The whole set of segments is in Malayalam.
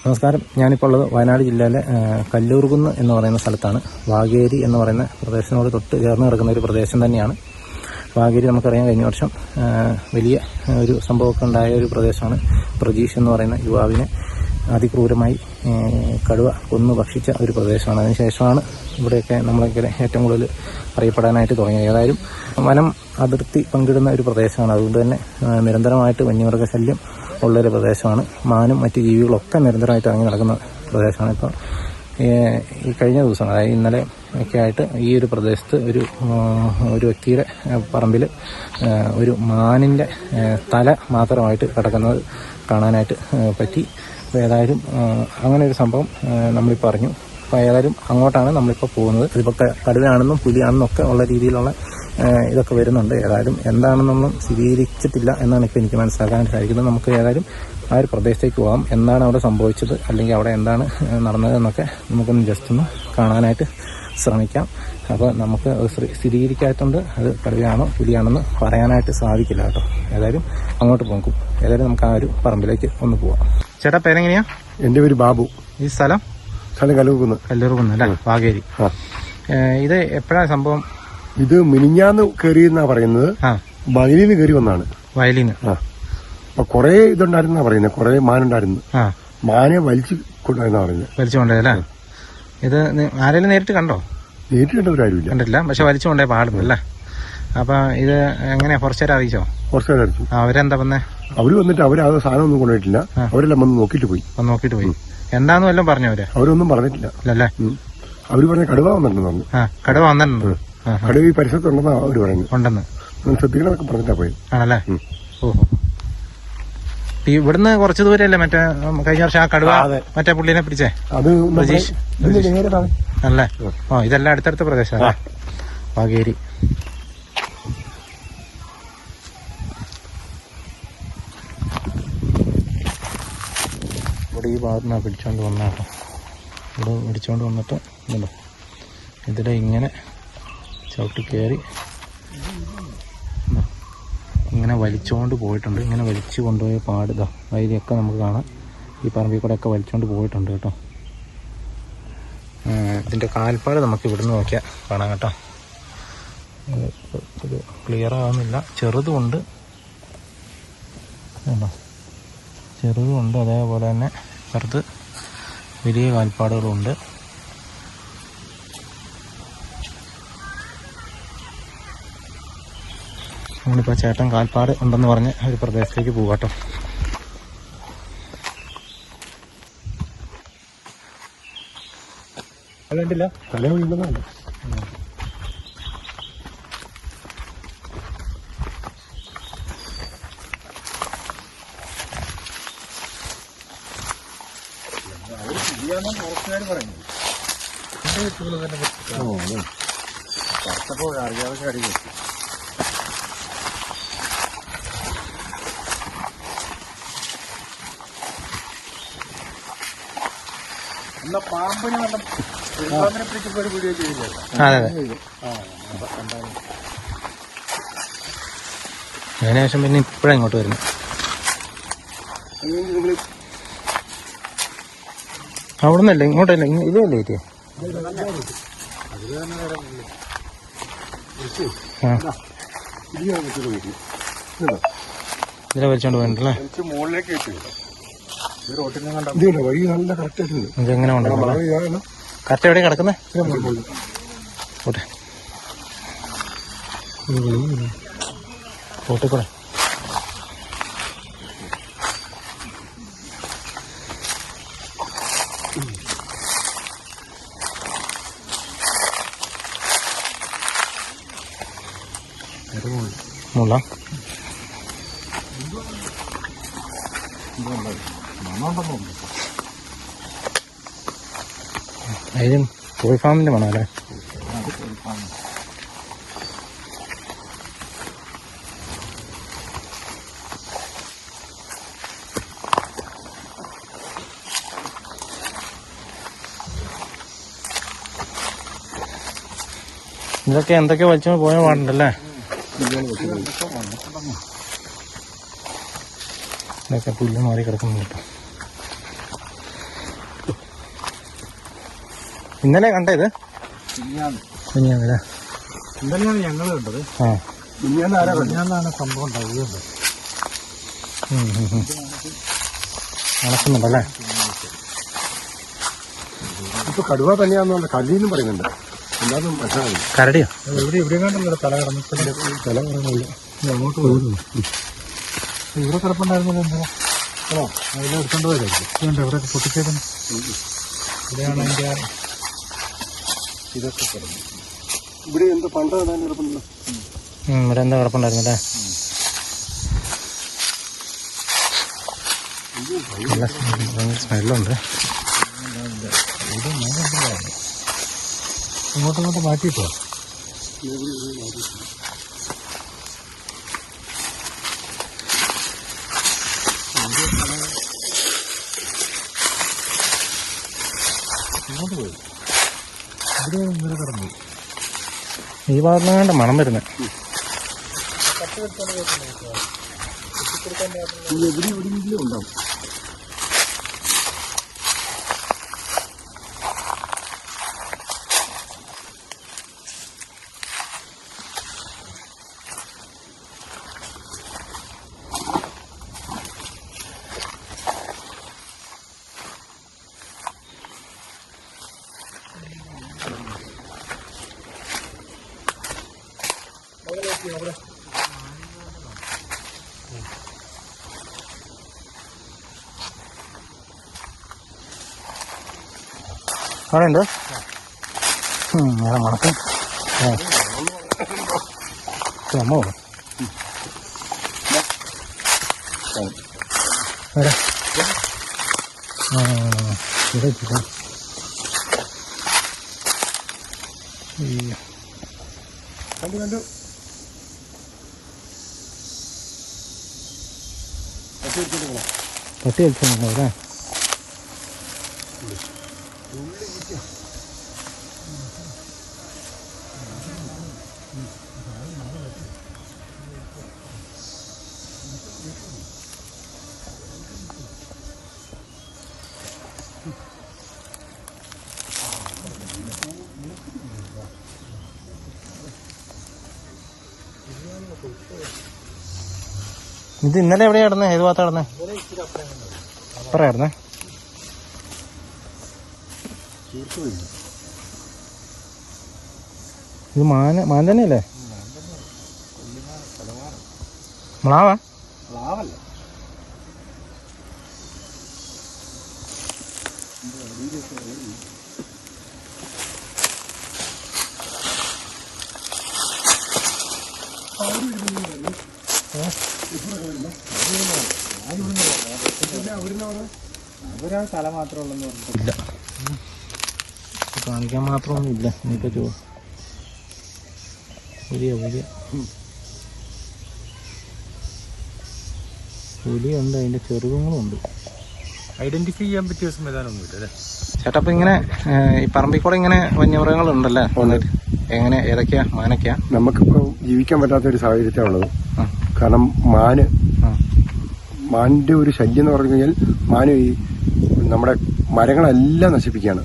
നമസ്കാരം. ഞാനിപ്പോൾ ഉള്ളത് വയനാട് ജില്ലയിലെ കല്ലൂർകുന്ന് എന്ന് പറയുന്ന സ്ഥലത്താണ്. വാഗേരി എന്ന് പറയുന്ന പ്രദേശത്തിനോട് തൊട്ട് ചേർന്ന് കിടക്കുന്ന ഒരു പ്രദേശം തന്നെയാണ് വാഗേരി. നമുക്കറിയാം, കഴിഞ്ഞ വർഷം വലിയ ഒരു സംഭവമൊക്കെ ഉണ്ടായ ഒരു പ്രദേശമാണ്. പ്രജീഷ് എന്ന് പറയുന്ന യുവാവിനെ അതിക്രൂരമായി കടുവ കൊന്നു ഭക്ഷിച്ച ഒരു പ്രദേശമാണ്. അതിനുശേഷമാണ് ഇവിടെയൊക്കെ നമ്മളൊക്കെ ഏറ്റവും കൂടുതൽ അറിയപ്പെടാനായിട്ട് തുടങ്ങിയത്. ഏതായാലും വനം അതിർത്തി പങ്കിടുന്ന ഒരു പ്രദേശമാണ്. അതുകൊണ്ട് തന്നെ നിരന്തരമായിട്ട് വന്യമൃഗശല്യം ഉള്ളൊരു പ്രദേശമാണ്. മാനും മറ്റ് ജീവികളൊക്കെ നിരന്തരമായിട്ട് ഇറങ്ങി നടക്കുന്ന പ്രദേശമാണ്. ഇപ്പോൾ ഈ കഴിഞ്ഞ ദിവസം, അതായത് ഇന്നലെ ഒക്കെ ആയിട്ട് ഈ ഒരു പ്രദേശത്ത് ഒരു വ്യക്തിയുടെ പറമ്പിൽ ഒരു മാനിൻ്റെ തല മാത്രമായിട്ട് കിടക്കുന്നത് കാണാനായിട്ട് പറ്റി. അപ്പോൾ ഏതായാലും അങ്ങനെ ഒരു സംഭവം നമ്മളിപ്പോൾ അറിഞ്ഞു. അപ്പോൾ ഏതായാലും അങ്ങോട്ടാണ് നമ്മളിപ്പോൾ പോകുന്നത്. ഇതിപ്പോൾ കടുവയാണെന്നും പുലിയാണെന്നും ഒക്കെ ഉള്ള രീതിയിലുള്ള ഇതൊക്കെ വരുന്നുണ്ട്. ഏതായാലും എന്താണെന്നൊന്നും സ്ഥിരീകരിച്ചിട്ടില്ല എന്നാണ് ഇപ്പോൾ എനിക്ക് മനസ്സിലാക്കാൻ സാധിക്കുന്നത്. നമുക്ക് ഏതായാലും ആ ഒരു പ്രദേശത്തേക്ക് പോകാം. എന്താണ് അവിടെ സംഭവിച്ചത്, അല്ലെങ്കിൽ അവിടെ എന്താണ് നടന്നതെന്നൊക്കെ നമുക്കൊന്ന് ജസ്റ്റ് ഒന്ന് കാണാനായിട്ട് ശ്രമിക്കാം. അപ്പോൾ നമുക്ക് സ്ഥിരീകരിക്കാത്തതുകൊണ്ട് അത് കടുവയാണോ പുലിയാണെന്ന് പറയാനായിട്ട് സാധിക്കില്ല കേട്ടോ. ഏതായാലും അങ്ങോട്ട് പോകും. ഏതായാലും നമുക്ക് ആ ഒരു പറമ്പിലേക്ക് ഒന്ന് പോവാം. ചേട്ടാ, പേരെങ്ങനെയാ? എൻ്റെ പേര് ബാബു. ഈ സ്ഥലം കല്ലൂർകുന്ന് അല്ലേ? വാഗേരി. ഇത് എപ്പോഴാണ് സംഭവം? ഇത് മിനിഞ്ഞാന്ന് കയറിയെന്നാ പറയുന്നത്. വയലിൽ നിന്ന് കയറി വന്നാണ്. വയലിൽ നിന്ന്. അപ്പൊ കൊറേ ഇതുണ്ടായിരുന്നാ പറയുന്നത്. കൊറേ മാനുണ്ടായിരുന്നു. മാനെ വലിച്ചു കൊണ്ടുവന്നാ പറയുന്നത്. വലിച്ചു കൊണ്ടുപോയല്ലേ? ഇത് ആരെങ്കിലും നേരിട്ട് കണ്ടോ? നേരിട്ട് കണ്ടവരാരുമില്ല. കണ്ടിട്ടില്ല, പക്ഷെ വലിച്ചു കൊണ്ടേ പാടുന്നല്ലേ? അപ്പൊ ഇത് എങ്ങനെയാ ഫോറസ്റ്റുകാരെ അറിയിച്ചോ? ഫോറസ്റ്റുകാരെ അറിയിച്ചു. അവരെന്താ പറഞ്ഞേ? അവര് വന്നിട്ട് അവര് ആ സാധനം ഒന്നും കൊണ്ടുപോയിട്ടില്ല. അവരെല്ലാം വന്ന് നോക്കിട്ട് പോയി. എന്താന്ന് വല്ലതും പറഞ്ഞോ? അവരൊന്നും പറഞ്ഞിട്ടില്ല. അല്ലേ? അവര് പറഞ്ഞ കടുവ വന്നിട്ടുണ്ടെന്ന് പറഞ്ഞു. കടുവ വന്നിട്ടുണ്ട്. കടുവ ഈ പരിസരത്തുണ്ടെന്നാ അവര് പറഞ്ഞു. ഉണ്ടെന്ന് ശ്രദ്ധിക്കണമൊക്കെ പറഞ്ഞിട്ടാ പോയി. ആണല്ലേ? ഓഹോ. ഇവിടുന്ന് കുറച്ച് ദൂരല്ലേ മറ്റേ കഴിഞ്ഞ വർഷം ആ കടുവ മറ്റേ പുള്ളിനെ പിടിച്ചേ? അത് പ്രജീഷ് അല്ലേ? ഇതെല്ലാം അടുത്തടുത്ത പ്രദേശമാണ്. വാഗേരി. ഇവിടെ ഈ ഭാഗത്ത് നിന്നാണ് പിടിച്ചോണ്ട് വന്നാട്ടോ. ഇവിടെ പിടിച്ചോണ്ട് വന്നിട്ട് ഇതുണ്ടോ, ഇതിലെ ഇങ്ങനെ ചവിട്ടി കയറി ഇങ്ങനെ വലിച്ചുകൊണ്ട് പോയിട്ടുണ്ട്. ഇങ്ങനെ വലിച്ചു കൊണ്ടുപോയ പാടുക വൈദ്യൊക്കെ നമുക്ക് കാണാം. ഈ പറമ്പിൽ കൂടെ ഒക്കെ വലിച്ചുകൊണ്ട് പോയിട്ടുണ്ട് കേട്ടോ. ഇതിൻ്റെ കാൽപ്പാട് നമുക്ക് ഇവിടുന്ന് നോക്കിയാൽ കാണാം കേട്ടോ. ഇത് ക്ലിയർ ആവുന്നില്ല. ചെറുതുമുണ്ട്, അതേപോലെ തന്നെ ചെറുത് വലിയ കാൽപ്പാടുകളുണ്ട്. നമ്മളിപ്പോൾ ചേട്ടൻ കാൽപ്പാട് ഉണ്ടെന്ന് പറഞ്ഞ് ഒരു പ്രദേശത്തേക്ക് പോകാട്ടോ. അതുകൊണ്ടില്ല തല വീഴുന്നതാണ്. അറിയാതെ അടി വെച്ചു. എന്നാ പാമ്പിനെ പാമ്പിനെ പിടിച്ചപ്പോ ഒരു വീഡിയോ ചെയ്യില്ല. അതിനുശേഷം പിന്നെ ഇപ്പോഴാണ് ഇങ്ങോട്ട് വരുന്നത്. അവിടെ നിന്നല്ലേ ഇങ്ങോട്ടല്ലേ? ഇതല്ലേ എത്തിയോ? ഇതിലെ വലിച്ചോണ്ട് പോയിട്ടുണ്ടല്ലേ? മുകളിലേക്ക് ഇതെങ്ങനെ ഉണ്ടല്ലോ? കറക്റ്റ് എവിടെ കിടക്കുന്നേ? പോട്ടെ പോട്ടിക്കൂടെ. മുള്ള അതിലും കോഴി ഫാമിന്റെ മണം അല്ലേ? ഇതൊക്കെ എന്തൊക്കെ വലിച്ചു പോയാൽ പാടുണ്ടല്ലേ? ഇതൊക്കെ പുല്ല് മാറി കിടക്കുന്നു കേട്ടോ. ഇന്നലെ കണ്ടത് ഇന്നലെയാണ് ഞങ്ങൾ കണ്ടത്. മിനിഞ്ഞാന്നാണ് സംഭവം ഉണ്ടാവുകയുണ്ട്. നടക്കുന്നുണ്ടല്ലേ? ഇപ്പൊ കടുവ തന്നെയാണെന്നുള്ള കല്ലിന്നും പറയുന്നുണ്ട്. എന്താണെന്ന് മനസ്സിലാവില്ല. കരടിയോ? ഇവിടെ കണ്ടല്ലോ തല കിടന്നില്ല. തല പറയുന്നില്ല. അങ്ങോട്ട് പോകുന്നു. ഇവിടെ കിടപ്പുണ്ടായിരുന്നത് എന്താ? അതിലെടുത്തോണ്ട് പോയതായിരിക്കും. ഇവിടെ പൊട്ടിച്ചേക്കുന്നു. ഇവിടെയാണ് അതിന്റെ ഇതൊക്കെ കിടന്നത്. ഇവിടെ എന്തോ പണ്ട് കിടപ്പുണ്ടല്ലോ. ഇവിടെ എന്താ കിടപ്പുണ്ടായിരുന്നല്ലേ? നല്ല സ്മെല്ലുണ്ട്. ഇങ്ങോട്ട് മാറ്റിയിട്ടോ? ഇങ്ങോട്ട് പോയി. ഇവിടെ ഇന്നലെ കിടന്നു. ഈ ഭാഗത്ത് വേണ്ട മണം വരുന്നത്. എവിടെയെങ്കിലും ഉണ്ടാവും. അവിടെ ഉണ്ട്. നല്ല മണക്കും. ചുമ ഇവിടെ കണ്ടു പട്ടി വലിച്ചോണ്ടല്ലേ? ഇത് ഇന്നലെ എവിടെയാ കിടന്നേ? ഏത് ഭാഗത്താ കിടന്നേ? അപ്പറ കിടന്നേ? ഇത് മാൻ തന്നെയല്ലേ? മ്ലാവാ? അവരാ തല മാത്രമുള്ളെന്ന് പറഞ്ഞു. ഇല്ല, കാണിക്കാൻ മാത്രമൊന്നും ഇല്ല. ഇനിയിപ്പോ പുലിയുണ്ട്, അതിന്റെ ചെറുതുങ്ങളുണ്ട്. ഐഡന്റിഫൈ ചെയ്യാൻ പറ്റിയ സംവിധാനമൊന്നുമില്ല അല്ലേ ചേട്ടാ? അപ്പൊ ഇങ്ങനെ ഈ പറമ്പിൽ കൂടെ ഇങ്ങനെ വന്യമൃഗങ്ങളുണ്ടല്ലേ? എങ്ങനെ, ഏതൊക്കെയാ? മാനൊക്കെയാ? നമുക്കിപ്പോ ജീവിക്കാൻ പറ്റാത്ത ഒരു സാഹചര്യത്തിലുള്ളത്. കാരണം മാനിന്റെ ഒരു ശല്യം എന്ന് പറഞ്ഞു കഴിഞ്ഞാൽ മാന് ഈ നമ്മുടെ മരങ്ങളെല്ലാം നശിപ്പിക്കുകയാണ്.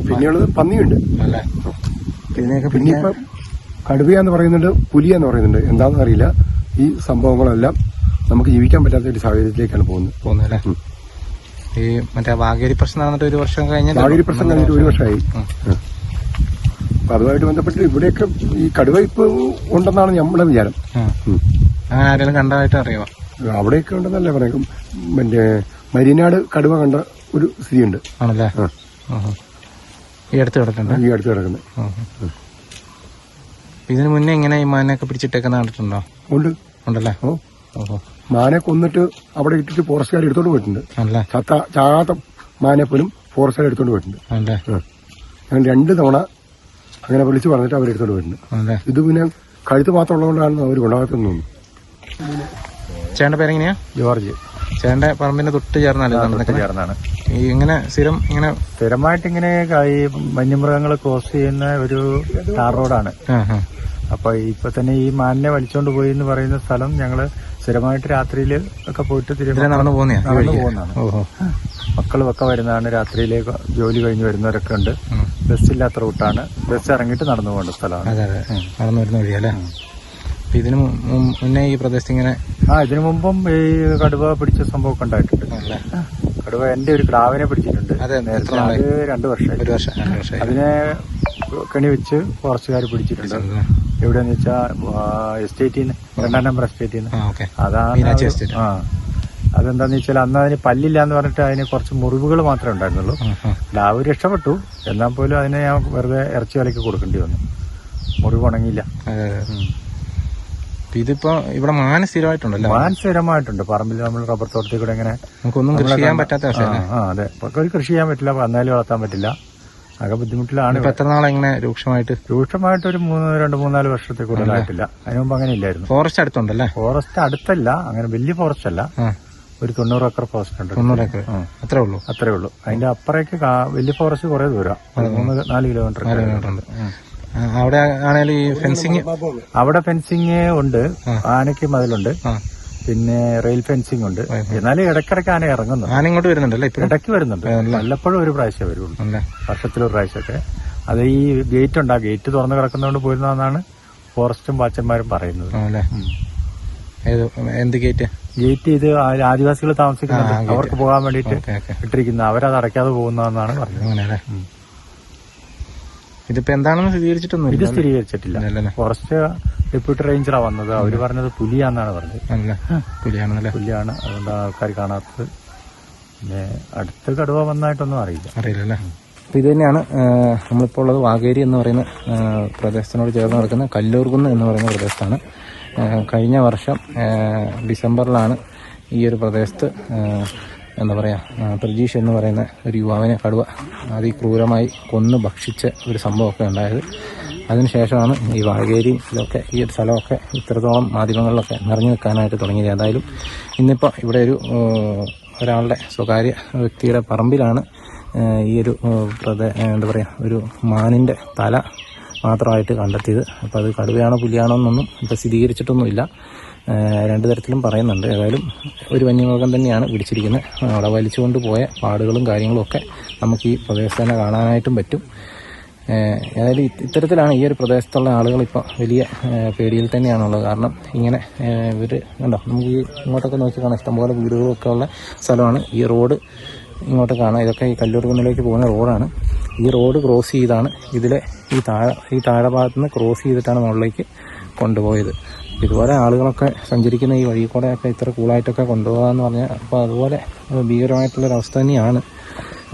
പിന്നെയുള്ളത് പന്നിയുണ്ട്. പിന്നെ ഇപ്പൊ കടുവയാന്ന് പറയുന്നുണ്ട്, പുലിയാന്ന് പറയുന്നുണ്ട്. എന്താണെന്ന് അറിയില്ല. ഈ സംഭവങ്ങളെല്ലാം നമുക്ക് ജീവിക്കാൻ പറ്റാത്ത ഒരു സാഹചര്യത്തിലേക്കാണ് പോകുന്നത്. ഈ മറ്റേ വാഗേരി പ്രശ്നം നടന്നിട്ട് ഒരു വർഷം കഴിഞ്ഞാൽ, വാഗേരി പ്രശ്നം കഴിഞ്ഞിട്ട് ഒരു വർഷമായി. അപ്പൊ അതുമായിട്ട് ബന്ധപ്പെട്ട് ഇവിടെയൊക്കെ ഈ കടുവ ഇപ്പൊ ഉണ്ടെന്നാണ് നമ്മുടെ വിചാരം. അങ്ങനെ ആരെങ്കിലും കണ്ടതായിട്ട് അറിയാമോ? അവിടെയൊക്കെ ഉണ്ടെന്നല്ലേ പറയും. മറ്റേ മരീനാട് കടുവ കണ്ട ഒരു സ്ഥിതിയുണ്ട്. ആണല്ലേ? ഈ അടുത്ത് കിടക്കുന്നത്. ഇതിന് മുന്നേ ഇങ്ങനെ ഈ മാനൊക്കെ പിടിച്ചിട്ടേക്കുന്ന കണ്ടിട്ടുണ്ടോ? ഉണ്ടല്ലേ? ഓഹോ. മാനെ കൊന്നിട്ട് അവിടെ ഇട്ടിട്ട് ഫോറസ്റ്റുകാർ എടുത്തോണ്ട് പോയിട്ടുണ്ട്. ചാകാത്ത മാനെ പോലും ഫോറസ്റ്റുകാർ എടുത്തോണ്ട് പോയിട്ടുണ്ട്. ഞാൻ 2 തവണ അങ്ങനെ വിളിച്ചു പറഞ്ഞിട്ട് അവർ എടുത്തോണ്ട് പോയിട്ടുണ്ട്. ഇത് പിന്നെ കഴുത്ത് മാത്രം ഉള്ളതുകൊണ്ടാണ് അവർ കൊണ്ടാകത്തെന്ന് തോന്നുന്നു. ചേട്ടന്റെ പേരെങ്ങനെയാ? ജോർജ്. ചേട്ടന്റെ പറമ്പിന്റെ തൊട്ട് ചേർന്നാണ് ഈ ഇങ്ങനെ സ്ഥിരമായിട്ട് ഇങ്ങനെ ഈ വന്യമൃഗങ്ങൾ ക്രോസ് ചെയ്യുന്ന ഒരു ടാർ റോഡാണ്. അപ്പൊ ഇപ്പൊ തന്നെ ഈ മാനിനെ വലിച്ചോണ്ട് പോയി എന്ന് പറയുന്ന സ്ഥലം ഞങ്ങള് സ്ഥിരമായിട്ട് രാത്രിയിൽ ഒക്കെ പോയിട്ട് ഇതിലെ നടന്നു പോകുന്നതാണ്. ഓഹോ. മക്കളും ഒക്കെ വരുന്നതാണ്. രാത്രിയിലേക്ക് ജോലി കഴിഞ്ഞ് വരുന്നവരൊക്കെ ഉണ്ട്. ബസ്സില്ലാത്ത റൂട്ടാണ്. ബസ് ഇറങ്ങിയിട്ട് നടന്നു പോകേണ്ട സ്ഥലമാണ്. അതെ അതെ, നടന്നു വരുന്ന വഴിയല്ലേ. ഇതിന് മുന്നേ ഈ പ്രദേശത്ത് ഇങ്ങനെ ഇതിനു മുമ്പും ഈ കടുവ പിടിച്ച സംഭവമൊക്കെ ഉണ്ടായിട്ടുണ്ട്. കടുവ എന്റെ ഒരു ക്ലാവിനെ പിടിച്ചിട്ടുണ്ട്. അതെ, നേരത്തെ അത് 2 വർഷമായി. 1 വർഷം. അതിനെ കെണി വെച്ച് ഫോറസ്റ്റുകാർ പിടിച്ചിട്ടുണ്ട്. എവിടെയെന്ന് വെച്ചാൽ എസ്റ്റേറ്റിന്ന്, 2ാം നമ്പർ എസ്റ്റേറ്റിന്ന്. അതാണ്. അതെന്താന്ന് വെച്ചാൽ അന്ന് അതിന് പല്ലില്ല എന്ന് പറഞ്ഞിട്ട് അതിന് കുറച്ച് മുറിവുകൾ മാത്രമേ ഉണ്ടായിരുന്നുള്ളൂ. ലാവ് രക്ഷപ്പെട്ടു. എന്നാൽ പോലും അതിനെ ഞാൻ വെറുതെ ഇറച്ചി വിലയ്ക്ക് കൊടുക്കേണ്ടി വന്നു. മുറിവ് ഉണങ്ങിയില്ല. ഇതിപ്പോ ഇവിടെ മാൻ സ്ഥിരമായിട്ടുണ്ടല്ലോ. മാൻ സ്ഥിരമായിട്ടുണ്ട്. പറമ്പിൽ നമ്മൾ റബ്ബർ തോട്ടത്തിൽ കൂടെ ഇങ്ങനെ നമുക്കൊന്നും കൃഷി ചെയ്യാൻ പറ്റാത്ത അവസ്ഥ. അതെ, ഒരു കൃഷി ചെയ്യാൻ പറ്റില്ല, കന്നാലി വളർത്താൻ പറ്റില്ല. ആകെ ബുദ്ധിമുട്ടിലാണ്. എത്ര നാളെ ഇങ്ങനെ രൂക്ഷമായിട്ട് ഒരു 2-3-4 വർഷത്തിൽ കൂടുതലായിട്ടില്ല. അതിന് മുമ്പ് അങ്ങനെ ഇല്ലായിരുന്നു. ഫോറസ്റ്റ് അടുത്തുണ്ടല്ലേ? ഫോറസ്റ്റ് അടുത്തല്ല, അങ്ങനെ വലിയ ഫോറസ്റ്റ് അല്ല. ഒരു 90 ഏക്കർ ഫോറസ്റ്റ് ഉണ്ട്. 90 ഏക്കർ അത്രേ ഉള്ളൂ. അതിന്റെ അപ്പുറേക്ക് വലിയ ഫോറസ്റ്റ് കുറെ ദൂരം, 3-4 കിലോമീറ്റർ ഉണ്ട്. അവിടെ ആണെങ്കിൽ ഈ ഫെൻസിങ്, അവിടെ ഫെൻസിങ് ഉണ്ട്. ആനയ്ക്ക് മതിലുണ്ട്. പിന്നെ റെയിൽ ഫെൻസിങ് ഉണ്ട്. എന്നാലും ഇടയ്ക്കിടയ്ക്ക് ആന ഇറങ്ങുന്നു. ആന ഇങ്ങോട്ട് വരുന്നുണ്ടല്ലേ? ഇടയ്ക്ക് വരുന്നുണ്ട്. വല്ലപ്പോഴും ഒരു പ്രാവശ്യം വരുള്ളൂ, വർഷത്തിലൊരു പ്രാവശ്യമൊക്കെ. അത് ഈ ഗേറ്റ് ഉണ്ട്. ആ ഗേറ്റ് തുറന്നു കിടക്കുന്നതുകൊണ്ട് പോയിരുന്നതെന്നാണ് ഫോറസ്റ്റും വാച്ചന്മാരും പറയുന്നത്. എന്ത് ഗേറ്റ്? ഇത് ആദിവാസികൾ താമസിക്കുന്നുണ്ട്, അവർക്ക് പോകാൻ വേണ്ടിയിട്ട് ഇട്ടിരിക്കുന്ന. അവരത് അടയ്ക്കാതെ പോകുന്നതെന്നാണ് പറഞ്ഞത്. ഇതിപ്പോ എന്താണെന്ന് സ്ഥിരീകരിച്ചിട്ടൊന്നും ഇത് സ്ഥിരീകരിച്ചിട്ടില്ല. ഫോറസ്റ്റ് ഡെപ്യൂട്ടി റേഞ്ചറാ വന്നത്. അവര് പറഞ്ഞത് പുലിയാന്നാണ് പറഞ്ഞത്. പുലിയാണ്. അതുകൊണ്ട് ആൾക്കാർ കാണാത്തത്. പിന്നെ അടുത്ത് കടുവ വന്നായിട്ടൊന്നും അറിയില്ലല്ലേ. അപ്പൊ ഇത് തന്നെയാണ് നമ്മളിപ്പോൾ ഉള്ളത്. വാഗേരി എന്ന് പറയുന്ന പ്രദേശത്തിനോട് ചേർന്ന് കിടക്കുന്ന കല്ലൂർകുന്ന് എന്ന് പറയുന്ന പ്രദേശത്താണ്. കഴിഞ്ഞ വർഷം ഡിസംബറിലാണ് ഈ ഒരു പ്രദേശത്ത് എന്താ പറയുക, പ്രജീഷ് എന്ന് പറയുന്ന ഒരു യുവാവിനെ കടുവ അതിക്രൂരമായി കൊന്നു ഭക്ഷിച്ച ഒരു സംഭവമൊക്കെ ഉണ്ടായത്. അതിനുശേഷമാണ് ഈ വാഗേരിയിലൊക്കെ ഈ ഒരു സ്ഥലമൊക്കെ ഇത്രത്തോളം മാധ്യമങ്ങളിലൊക്കെ നിറഞ്ഞു നിൽക്കാനായിട്ട് തുടങ്ങിയത്. ഏതായാലും ഇന്നിപ്പോൾ ഇവിടെ ഒരാളുടെ സ്വകാര്യ വ്യക്തിയുടെ പറമ്പിലാണ് ഈ ഒരു എന്താ പറയുക, ഒരു മാനിൻ്റെ തല മാത്രമായിട്ട് കണ്ടെത്തിയത്. അപ്പോൾ അത് കടുവയാണോ പുലിയാണോ എന്നൊന്നും ഇപ്പോൾ സ്ഥിരീകരിച്ചിട്ടൊന്നുമില്ല. 2 തരത്തിലും പറയുന്നുണ്ട്. ഏതായാലും ഒരു വന്യമൃഗം തന്നെയാണ് പിടിച്ചിരിക്കുന്നത്. അവിടെ വലിച്ചുകൊണ്ട് പോയ പാടുകളും കാര്യങ്ങളും ഒക്കെ നമുക്ക് ഈ പ്രദേശത്ത് തന്നെ കാണാനായിട്ടും പറ്റും. ഏതായാലും ഇത്തരത്തിലാണ് ഈ ഒരു പ്രദേശത്തുള്ള ആളുകൾ ഇപ്പോൾ വലിയ പേടിയിൽ തന്നെയാണുള്ളത്. കാരണം ഇങ്ങനെ ഇവർ കണ്ടോ, നമുക്ക് ഈ ഇങ്ങോട്ടൊക്കെ നോക്കി കാണാം, ഇഷ്ടംപോലെ വീടുകളൊക്കെ ഉള്ള സ്ഥലമാണ്. ഈ റോഡ് ഇങ്ങോട്ട് കാണാം. ഇതൊക്കെ ഈ കല്ലൂർകുന്നിലേക്ക് പോകുന്ന റോഡാണ്. ഈ റോഡ് ക്രോസ് ചെയ്താണ് ഇതിലെ ഈ താഴെ ഭാഗത്തു നിന്ന് ക്രോസ് ചെയ്തിട്ടാണ് മുകളിലേക്ക് കൊണ്ടുപോയത്. ഇതുപോലെ ആളുകളൊക്കെ സഞ്ചരിക്കുന്ന ഈ വഴി കൂടെയൊക്കെ ഇത്ര കൂളായിട്ടൊക്കെ കൊണ്ടുപോകാന്ന് പറഞ്ഞാൽ അപ്പോൾ അതുപോലെ ഭീകരമായിട്ടുള്ളൊരവസ്ഥ തന്നെയാണ്.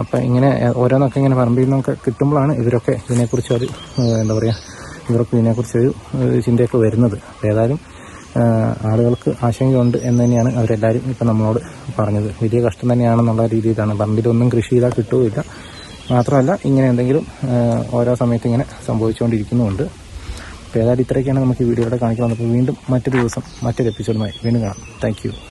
അപ്പം ഇങ്ങനെ ഓരോന്നൊക്കെ ഇങ്ങനെ പറമ്പിൽ നിന്നൊക്കെ കിട്ടുമ്പോഴാണ് ഇവരൊക്കെ ഇതിനെക്കുറിച്ച് എന്താ പറയുക, ഇവർക്ക് ഇതിനെക്കുറിച്ചൊരു ചിന്തയൊക്കെ വരുന്നത്. ഏതായാലും ആളുകൾക്ക് ആശങ്കയുണ്ട് എന്ന് തന്നെയാണ് അവരെല്ലാവരും ഇപ്പം നമ്മളോട് പറഞ്ഞത്. വലിയ കഷ്ടം തന്നെയാണെന്നുള്ള രീതിയിലാണ്. പറമ്പിലൊന്നും കൃഷി ചെയ്താൽ കിട്ടുകയില്ല. മാത്രമല്ല ഇങ്ങനെ എന്തെങ്കിലും ഓരോ സമയത്ത് ഇങ്ങനെ സംഭവിച്ചുകൊണ്ടിരിക്കുന്നുമുണ്ട്. അപ്പോൾ ഏതായാലും ഇത്രയൊക്കെയാണ് നമുക്ക് ഈ വീഡിയോയുടെ കാണിക്കാൻ വന്നപ്പോൾ. വീണ്ടും മറ്റൊരു ദിവസം മറ്റൊരു എപ്പിസോഡുമായി വീണ്ടും കാണാം. Thank you.